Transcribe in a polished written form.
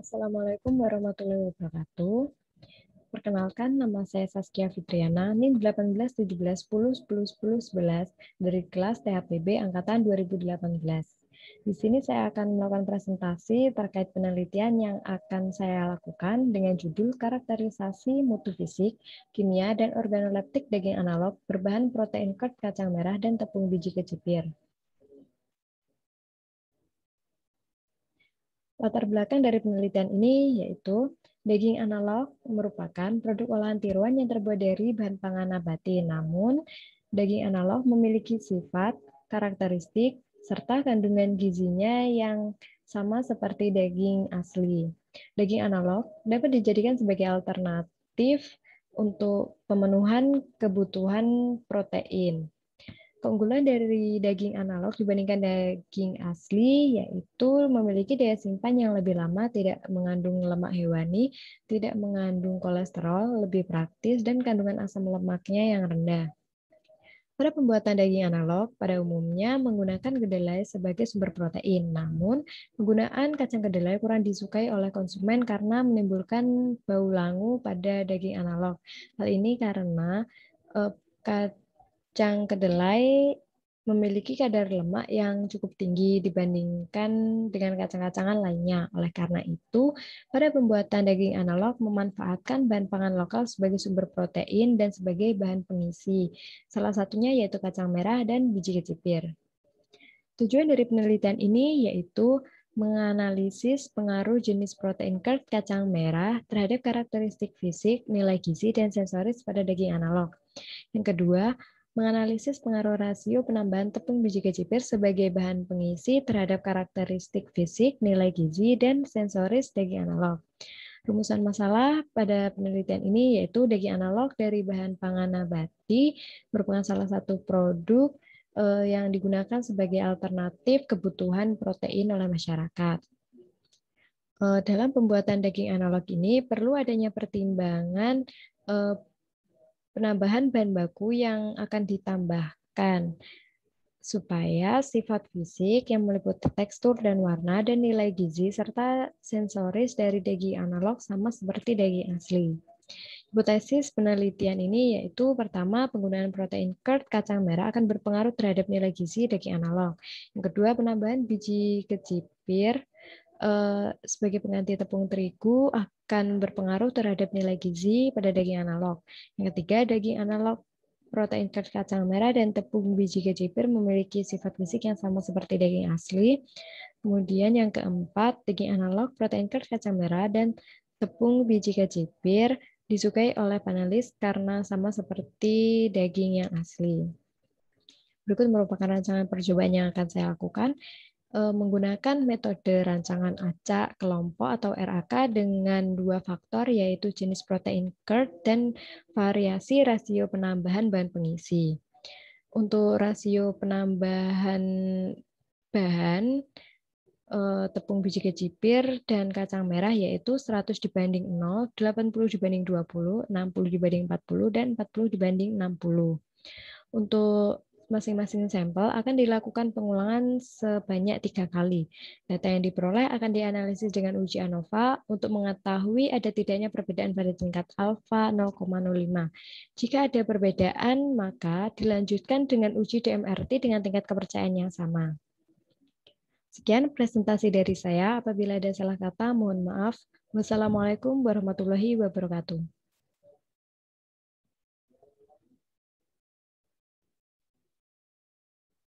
Assalamualaikum warahmatullahi wabarakatuh. Perkenalkan, nama saya Saskia Fitriana, NIM 18, 17, 10, 10, 10, 11 dari kelas THPB Angkatan 2018. Di sini saya akan melakukan presentasi terkait penelitian yang akan saya lakukan dengan judul karakterisasi mutu fisik, kimia, dan organoleptik daging analog berbahan protein curd kacang merah dan tepung biji kecipir. Latar belakang dari penelitian ini yaitu daging analog merupakan produk olahan tiruan yang terbuat dari bahan pangan nabati. Namun, daging analog memiliki sifat, karakteristik, serta kandungan gizinya yang sama seperti daging asli. Daging analog dapat dijadikan sebagai alternatif untuk pemenuhan kebutuhan protein. Keunggulan dari daging analog dibandingkan daging asli yaitu memiliki daya simpan yang lebih lama, tidak mengandung lemak hewani, tidak mengandung kolesterol, lebih praktis, dan kandungan asam lemaknya yang rendah. Pada pembuatan daging analog, pada umumnya menggunakan kedelai sebagai sumber protein. Namun, penggunaan kacang kedelai kurang disukai oleh konsumen karena menimbulkan bau langu pada daging analog. Hal ini karena kacang kedelai memiliki kadar lemak yang cukup tinggi dibandingkan dengan kacang-kacangan lainnya. Oleh karena itu, pada pembuatan daging analog memanfaatkan bahan pangan lokal sebagai sumber protein dan sebagai bahan pengisi. Salah satunya yaitu kacang merah dan biji kecipir. Tujuan dari penelitian ini yaitu menganalisis pengaruh jenis protein curd kacang merah terhadap karakteristik fisik, nilai gizi, dan sensoris pada daging analog. Yang kedua, menganalisis pengaruh rasio penambahan tepung biji kecipir sebagai bahan pengisi terhadap karakteristik fisik, nilai gizi, dan sensoris daging analog. Rumusan masalah pada penelitian ini yaitu daging analog dari bahan pangan nabati merupakan salah satu produk yang digunakan sebagai alternatif kebutuhan protein oleh masyarakat. Dalam pembuatan daging analog ini perlu adanya pertimbangan penambahan bahan baku yang akan ditambahkan supaya sifat fisik yang meliputi tekstur dan warna dan nilai gizi serta sensoris dari daging analog sama seperti daging asli. Hipotesis penelitian ini yaitu pertama, penggunaan protein curd kacang merah akan berpengaruh terhadap nilai gizi daging analog. Yang kedua, penambahan biji kecipir sebagai pengganti tepung terigu akan berpengaruh terhadap nilai gizi pada daging analog. Yang ketiga, daging analog protein curd kacang merah dan tepung biji kecipir memiliki sifat fisik yang sama seperti daging asli. Kemudian yang keempat, daging analog protein curd kacang merah dan tepung biji kecipir disukai oleh panelis karena sama seperti daging yang asli. Berikut merupakan rancangan percobaan yang akan saya lakukan menggunakan metode rancangan acak kelompok atau RAK dengan dua faktor yaitu jenis protein curd dan variasi rasio penambahan bahan pengisi. Untuk rasio penambahan bahan tepung biji kecipir dan kacang merah yaitu 100 dibanding 0, 80 dibanding 20, 60 dibanding 40, dan 40 dibanding 60. Untuk masing-masing sampel akan dilakukan pengulangan sebanyak 3 kali. Data yang diperoleh akan dianalisis dengan uji ANOVA untuk mengetahui ada tidaknya perbedaan pada tingkat alfa 0,05. Jika ada perbedaan, maka dilanjutkan dengan uji DMRT dengan tingkat kepercayaan yang sama. Sekian presentasi dari saya. Apabila ada salah kata, mohon maaf. Wassalamualaikum warahmatullahi wabarakatuh.